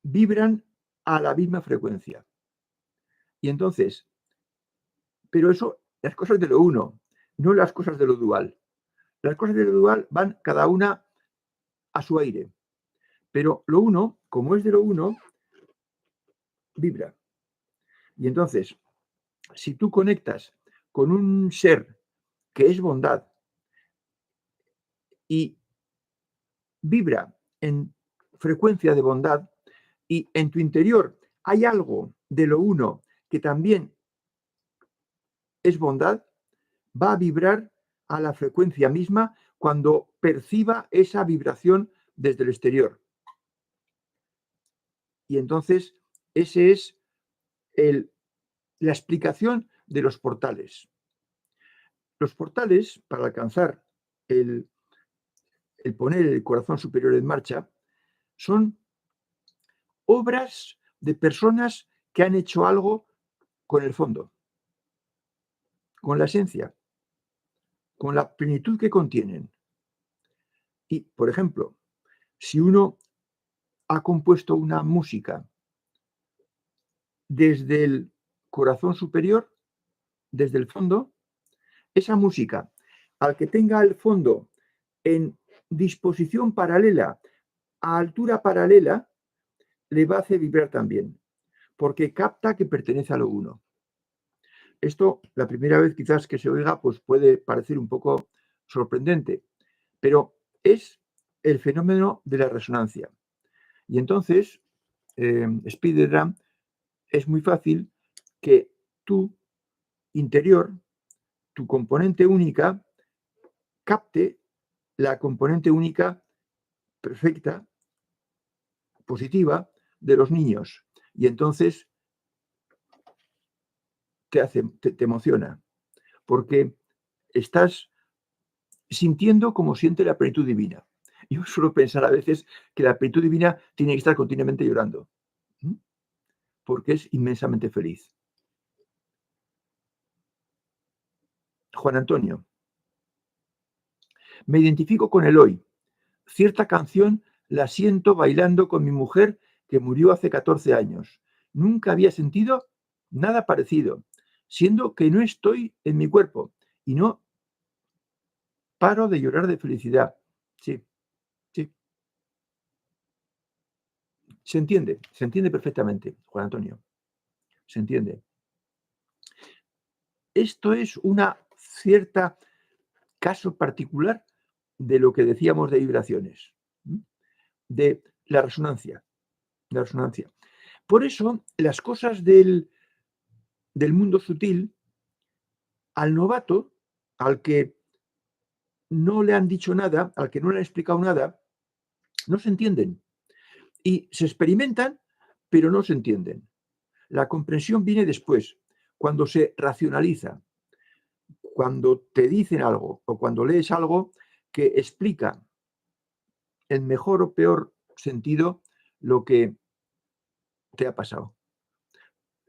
vibran a la misma frecuencia. Y entonces, pero eso, las cosas de lo uno, no las cosas de lo dual. Las cosas de lo dual van cada una a su aire. Pero lo uno, como es de lo uno, vibra. Y entonces, si tú conectas con un ser que es bondad y vibra en frecuencia de bondad y en tu interior hay algo de lo uno que también es bondad, va a vibrar a la frecuencia misma cuando perciba esa vibración desde el exterior. Y entonces, ese es la explicación de los portales. Los portales, para alcanzar el poner el corazón superior en marcha, son obras de personas que han hecho algo con el fondo, con la esencia, con la plenitud que contienen. Y, por ejemplo, si uno ha compuesto una música desde el corazón superior, desde el fondo, esa música, al que tenga el fondo en disposición paralela, a altura paralela, le va a hacer vibrar también, porque capta que pertenece a lo uno. Esto, la primera vez quizás que se oiga, pues puede parecer un poco sorprendente, pero es el fenómeno de la resonancia. Y entonces, Spider-Man, es muy fácil que tu interior, tu componente única, capte la componente única perfecta, positiva, de los niños. Y entonces te emociona, porque estás sintiendo como siente la plenitud divina. Yo suelo pensar a veces que la plenitud divina tiene que estar continuamente llorando, porque es inmensamente feliz. Juan Antonio, me identifico con el hoy. Cierta canción la siento bailando con mi mujer que murió hace 14 años. Nunca había sentido nada parecido, siendo que no estoy en mi cuerpo y no paro de llorar de felicidad. Sí, sí, se entiende perfectamente, Juan Antonio, se entiende. Esto es una cierta caso particular de lo que decíamos de vibraciones, de la resonancia, la resonancia. Por eso, las cosas del mundo sutil, al novato, al que no le han dicho nada, al que no le han explicado nada, no se entienden. Y se experimentan, pero no se entienden. La comprensión viene después, cuando se racionaliza, cuando te dicen algo o cuando lees algo que explica en mejor o peor sentido lo que te ha pasado.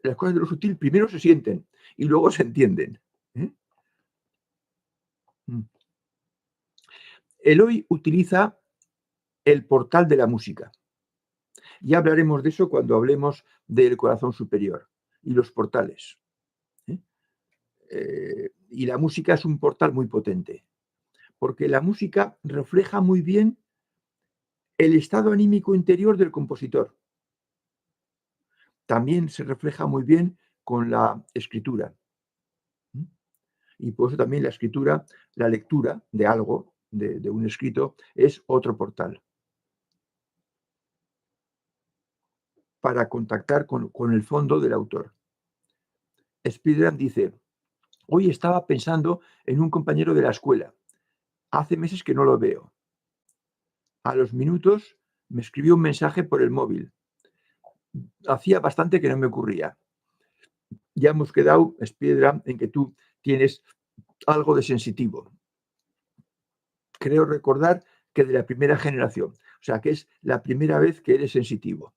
Las cosas de lo sutil primero se sienten y luego se entienden. Eloy utiliza el portal de la música. Ya hablaremos de eso cuando hablemos del corazón superior y los portales. Y la música es un portal muy potente, porque la música refleja muy bien el estado anímico interior del compositor. También se refleja muy bien con la escritura. Y por eso también la escritura, la lectura de algo, de un escrito, es otro portal para contactar con el fondo del autor. Spiderman dice, hoy estaba pensando en un compañero de la escuela. Hace meses que no lo veo. A los minutos me escribió un mensaje por el móvil. Hacía bastante que no me ocurría. Ya hemos quedado, Spiderman, en que tú tienes algo de sensitivo. Creo recordar que de la primera generación. O sea, que es la primera vez que eres sensitivo.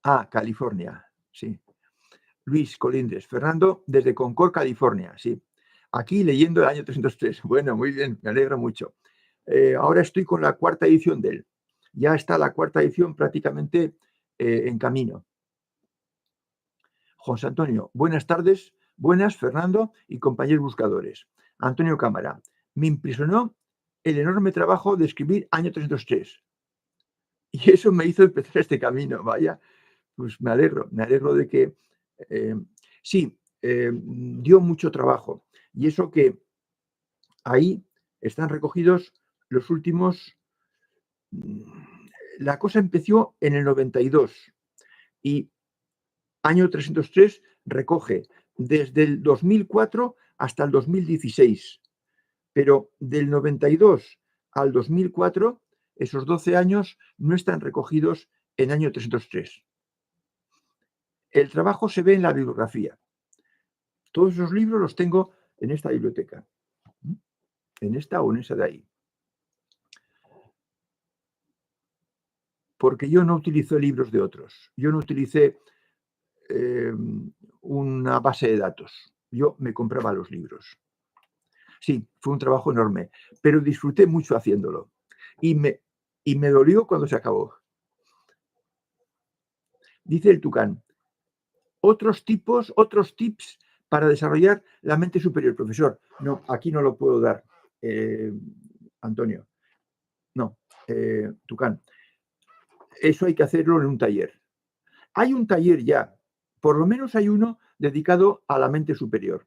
Ah, California, sí. Luis Colindres. Fernando, desde Concord, California, sí. Aquí leyendo el año 303. Bueno, muy bien, me alegro mucho. Ahora estoy con la cuarta edición de él. Ya está la cuarta edición prácticamente en camino. José Antonio, buenas tardes. Buenas, Fernando y compañeros buscadores. Antonio Cámara, me impresionó el enorme trabajo de escribir año 303. Y eso me hizo empezar este camino, vaya. Pues me alegro de que sí, dio mucho trabajo. Y eso que ahí están recogidos los últimos. La cosa empezó en el 92 y año 303 recoge desde el 2004 hasta el 2016. Pero del 92 al 2004, esos 12 años no están recogidos en año 303. El trabajo se ve en la bibliografía. Todos esos libros los tengo en esta biblioteca, en esta o en esa de ahí. Porque yo no utilicé libros de otros. Yo no utilicé una base de datos. Yo me compraba los libros. Sí, fue un trabajo enorme, pero disfruté mucho haciéndolo. Y me dolió cuando se acabó. Dice el Tucán, otros tips para desarrollar la mente superior, profesor. No, aquí no lo puedo dar, Antonio. No, Tucán. Eso hay que hacerlo en un taller. Hay un taller ya, por lo menos hay uno dedicado a la mente superior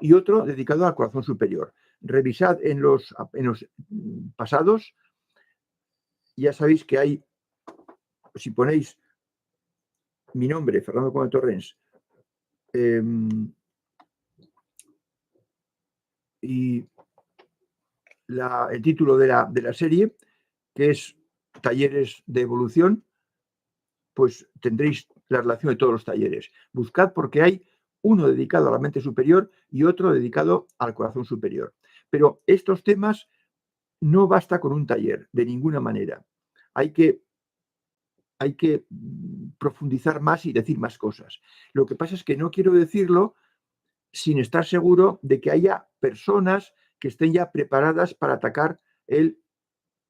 y otro dedicado al corazón superior. Revisad en los pasados, ya sabéis que hay, si ponéis mi nombre, Fernando Conde Torrens, y el título de la serie, que es Talleres de Evolución, pues tendréis la relación de todos los talleres. Buscad porque hay uno dedicado a la mente superior y otro dedicado al corazón superior. Pero estos temas no basta con un taller, de ninguna manera. Hay que profundizar más y decir más cosas. Lo que pasa es que no quiero decirlo sin estar seguro de que haya personas que estén ya preparadas para atacar el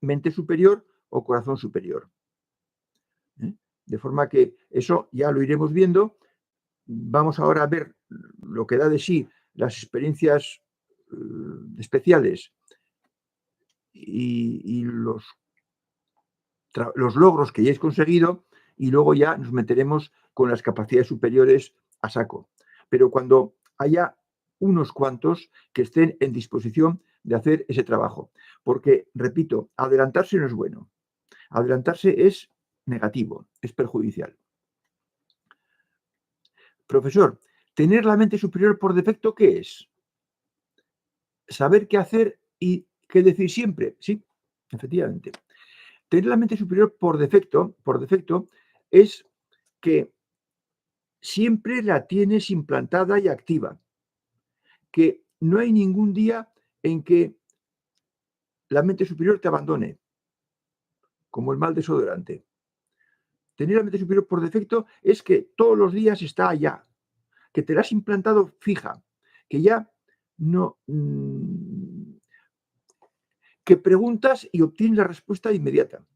mente superior o corazón superior. De forma que eso ya lo iremos viendo. Vamos ahora a ver lo que da de sí las experiencias especiales y los logros que ya hayáis conseguido, y luego ya nos meteremos con las capacidades superiores a saco. Pero cuando haya unos cuantos que estén en disposición de hacer ese trabajo. Porque, repito, adelantarse no es bueno. Adelantarse es negativo, es perjudicial. Profesor, ¿tener la mente superior por defecto qué es? Saber qué hacer y qué decir siempre. Sí, efectivamente. Tener la mente superior por defecto es que siempre la tienes implantada y activa, que no hay ningún día en que la mente superior te abandone, como el mal desodorante. Tener la mente superior por defecto es que todos los días está allá, que te la has implantado fija, que ya no... que preguntas y obtienes la respuesta inmediata.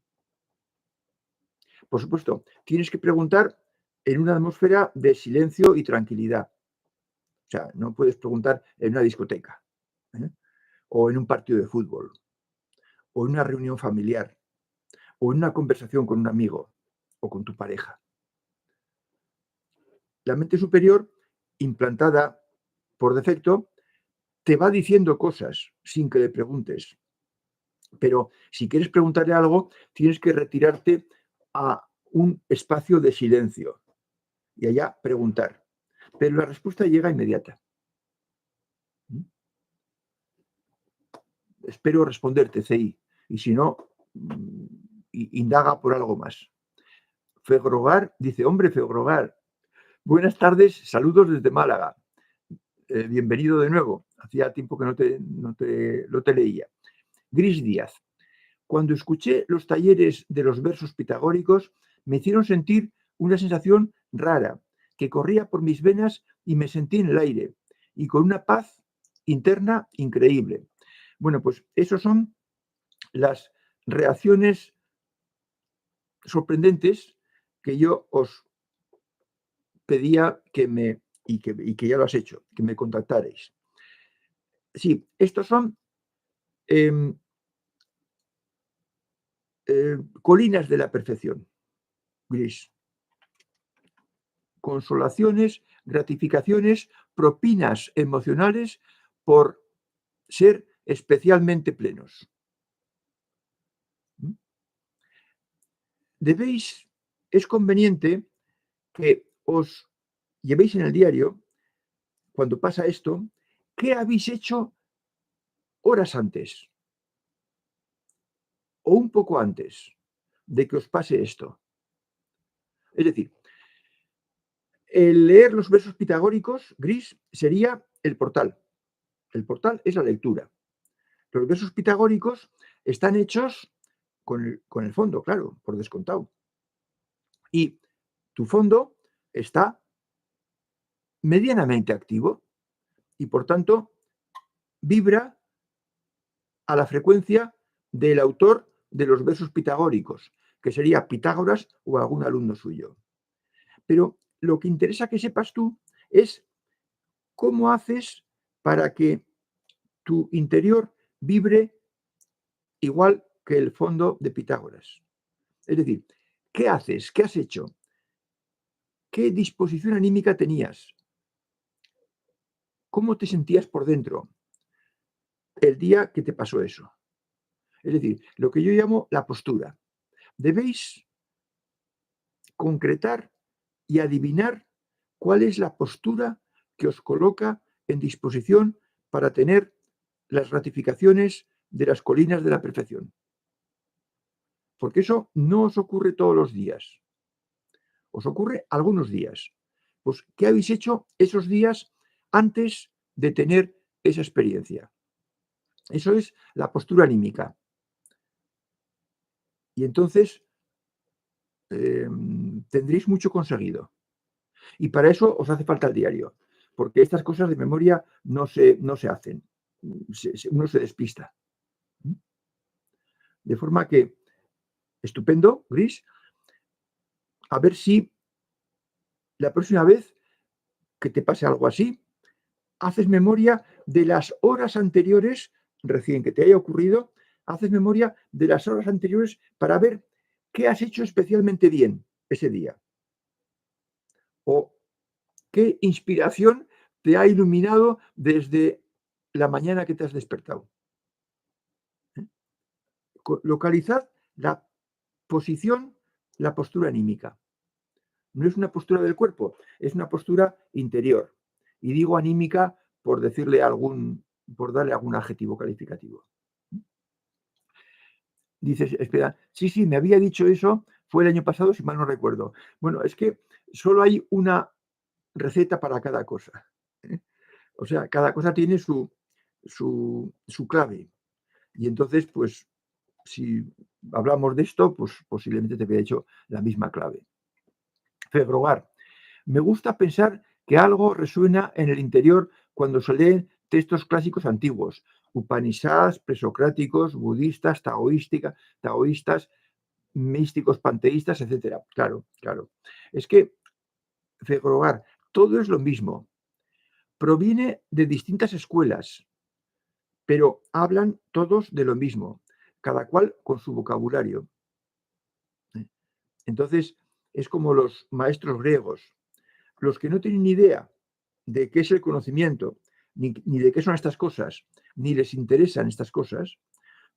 Por supuesto, tienes que preguntar en una atmósfera de silencio y tranquilidad. O sea, no puedes preguntar en una discoteca, o en un partido de fútbol, o en una reunión familiar, o en una conversación con un amigo o con tu pareja. La mente superior, implantada por defecto, te va diciendo cosas sin que le preguntes. Pero si quieres preguntarle algo, tienes que retirarte a un espacio de silencio y allá preguntar. Pero la respuesta llega inmediata. Espero responderte, CI. Y si no, indaga por algo más. Fegrogar dice, hombre, Fegrogar, buenas tardes, saludos desde Málaga. Bienvenido de nuevo. Hacía tiempo que no te leía. Gris Díaz. Cuando escuché los talleres de los versos pitagóricos, me hicieron sentir una sensación rara, que corría por mis venas y me sentí en el aire, y con una paz interna increíble. Bueno, pues esos son las reacciones sorprendentes que yo os pedía y que ya lo has hecho, que me contactarais. Sí, estos son colinas de la perfección, Gris. consolaciones, gratificaciones, propinas emocionales por ser especialmente plenos. Es conveniente que os llevéis en el diario, cuando pasa esto, qué habéis hecho horas antes o un poco antes de que os pase esto. Es decir, el leer los versos pitagóricos, gris, sería el portal. El portal es la lectura. Los versos pitagóricos están hechos con el fondo, claro, por descontado. Y tu fondo está medianamente activo y, por tanto, vibra a la frecuencia del autor de los versos pitagóricos, que sería Pitágoras o algún alumno suyo. Pero lo que interesa que sepas tú es cómo haces para que tu interior vibre igual que el fondo de Pitágoras. Es decir, ¿qué haces? ¿Qué has hecho? ¿Qué disposición anímica tenías? ¿Cómo te sentías por dentro el día que te pasó eso? Es decir, lo que yo llamo la postura. Debéis concretar y adivinar cuál es la postura que os coloca en disposición para tener las ratificaciones de las colinas de la perfección. Porque eso no os ocurre todos los días. Os ocurre algunos días. Pues, ¿qué habéis hecho esos días antes de tener esa experiencia? Eso es la postura anímica. Y entonces tendréis mucho conseguido. Y para eso os hace falta el diario, porque estas cosas de memoria no se hacen. Uno se despista. De forma que, estupendo, Gris, a ver si la próxima vez que te pase algo así, haces memoria de las horas anteriores, recién que te haya ocurrido, haces memoria de las horas anteriores para ver qué has hecho especialmente bien ese día. O qué inspiración te ha iluminado desde la mañana que te has despertado. Localizad la posición, la postura anímica. No es una postura del cuerpo, es una postura interior. Y digo anímica por por darle algún adjetivo calificativo. Dices, espera, sí, me había dicho eso, fue el año pasado, si mal no recuerdo. Bueno, es que solo hay una receta para cada cosa. O sea, cada cosa tiene su clave. Y entonces, pues, si hablamos de esto, pues posiblemente te había hecho la misma clave. Febrogar. Me gusta pensar que algo resuena en el interior cuando se leen textos clásicos antiguos, Upanishads, presocráticos, budistas, taoístas, místicos panteístas, etc. Claro. Es que, Febrogar, todo es lo mismo. Proviene de distintas escuelas, pero hablan todos de lo mismo, cada cual con su vocabulario. Entonces, es como los maestros griegos. Los que no tienen ni idea de qué es el conocimiento, ni de qué son estas cosas, ni les interesan estas cosas,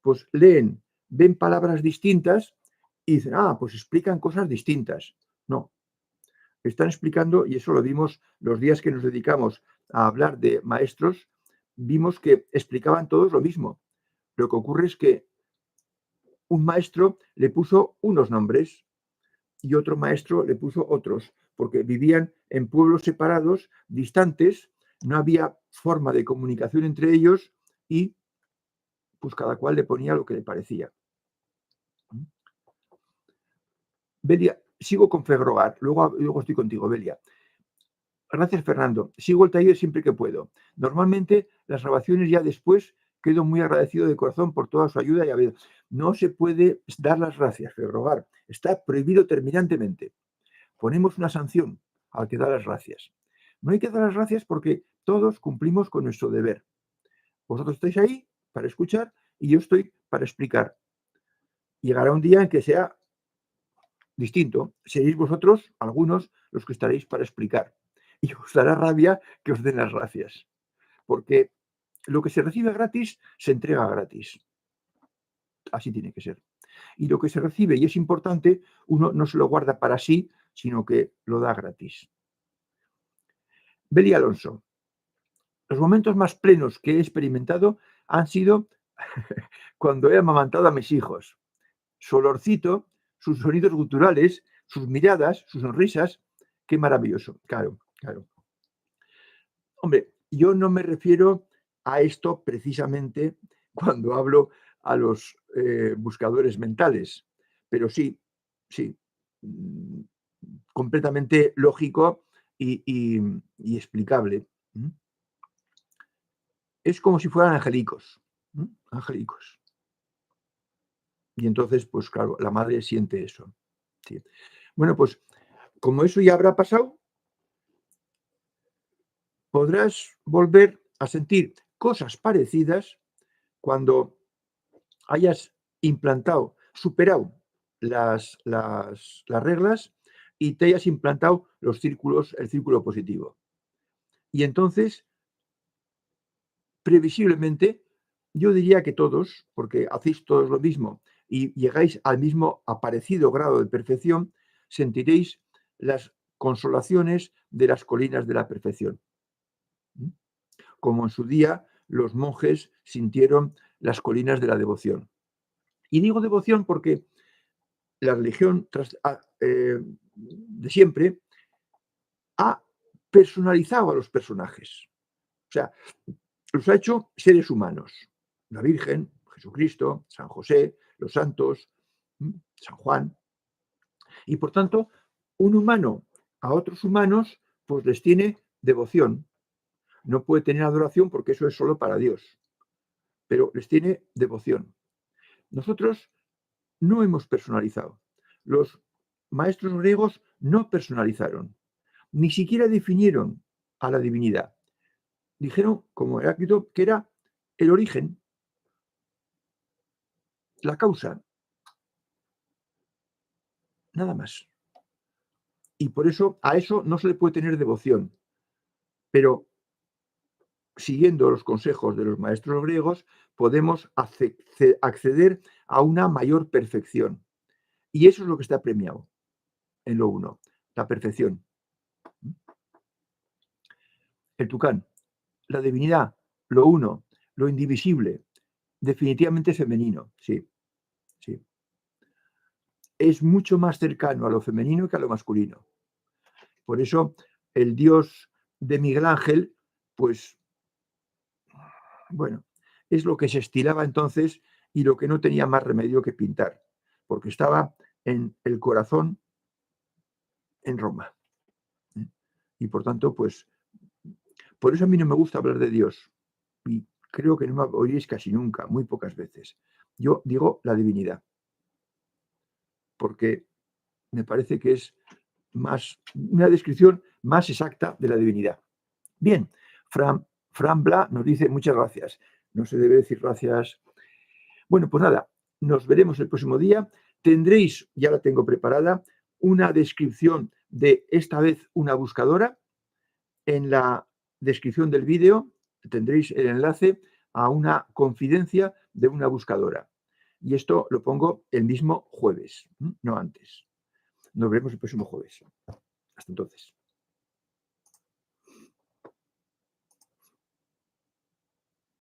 pues ven palabras distintas y dicen, pues explican cosas distintas. No, están explicando, y eso lo vimos los días que nos dedicamos a hablar de maestros, vimos que explicaban todos lo mismo. Lo que ocurre es que un maestro le puso unos nombres y otro maestro le puso otros, porque vivían en pueblos separados, distantes, no había forma de comunicación entre ellos y pues cada cual le ponía lo que le parecía. Belia, sigo con Febrogar, luego estoy contigo, Belia. Gracias, Fernando. Sigo el taller siempre que puedo. Normalmente las grabaciones ya después quedo muy agradecido de corazón por toda su ayuda y a ver, no se puede dar las gracias, Febrogar. Está prohibido terminantemente. Ponemos una sanción al que da las gracias. No hay que dar las gracias porque todos cumplimos con nuestro deber. Vosotros estáis ahí para escuchar y yo estoy para explicar. Llegará un día en que sea distinto. Seréis vosotros, algunos, los que estaréis para explicar. Y os dará rabia que os den las gracias. Porque lo que se recibe gratis, se entrega gratis. Así tiene que ser. Y lo que se recibe y es importante, uno no se lo guarda para sí, sino que lo da gratis. Beli Alonso. Los momentos más plenos que he experimentado han sido cuando he amamantado a mis hijos. Su olorcito, sus sonidos guturales, sus miradas, sus sonrisas. Qué maravilloso. Claro, claro. Hombre, yo no me refiero a esto precisamente cuando hablo a los buscadores mentales, pero sí, sí, completamente lógico y explicable. Es como si fueran angélicos, angélicos. Y entonces, pues claro, la madre siente eso. Sí. Bueno, pues como eso ya habrá pasado, podrás volver a sentir cosas parecidas cuando hayas implantado, superado las reglas y te hayas implantado los círculos, el círculo positivo. Y entonces, previsiblemente, yo diría que todos, porque hacéis todos lo mismo y llegáis al mismo aparecido grado de perfección, sentiréis las consolaciones de las colinas de la perfección. Como en su día los monjes sintieron las colinas de la devoción. Y digo devoción porque la religión de siempre ha personalizado a los personajes. O sea, los ha hecho seres humanos. La Virgen, Jesucristo, San José, los santos, San Juan. Y por tanto, un humano a otros humanos, pues les tiene devoción. No puede tener adoración porque eso es solo para Dios, pero les tiene devoción. Nosotros no hemos personalizado. Los maestros griegos no personalizaron, ni siquiera definieron a la divinidad. Dijeron, como Heráclito, que era el origen, la causa, nada más. Y por eso a eso no se le puede tener devoción. Pero siguiendo los consejos de los maestros griegos, podemos acceder a una mayor perfección. Y eso es lo que está premiado en lo uno, la perfección. El tucán, la divinidad, lo uno, lo indivisible, definitivamente femenino, sí, sí. Es mucho más cercano a lo femenino que a lo masculino. Por eso el dios de Miguel Ángel, pues, bueno, es lo que se estilaba entonces y lo que no tenía más remedio que pintar, porque estaba en el corazón en Roma. Y por tanto, pues, por eso a mí no me gusta hablar de Dios. Y creo que no me oiréis casi nunca, muy pocas veces. Yo digo la divinidad, porque me parece que es una descripción más exacta de la divinidad. Bien, Fran Bla nos dice muchas gracias. No se debe decir gracias. Bueno, pues nada, nos veremos el próximo día. Tendréis, ya la tengo preparada, una descripción de esta vez una buscadora. En la descripción del vídeo tendréis el enlace a una confidencia de una buscadora. Y esto lo pongo el mismo jueves, no antes. Nos veremos el próximo jueves. Hasta entonces.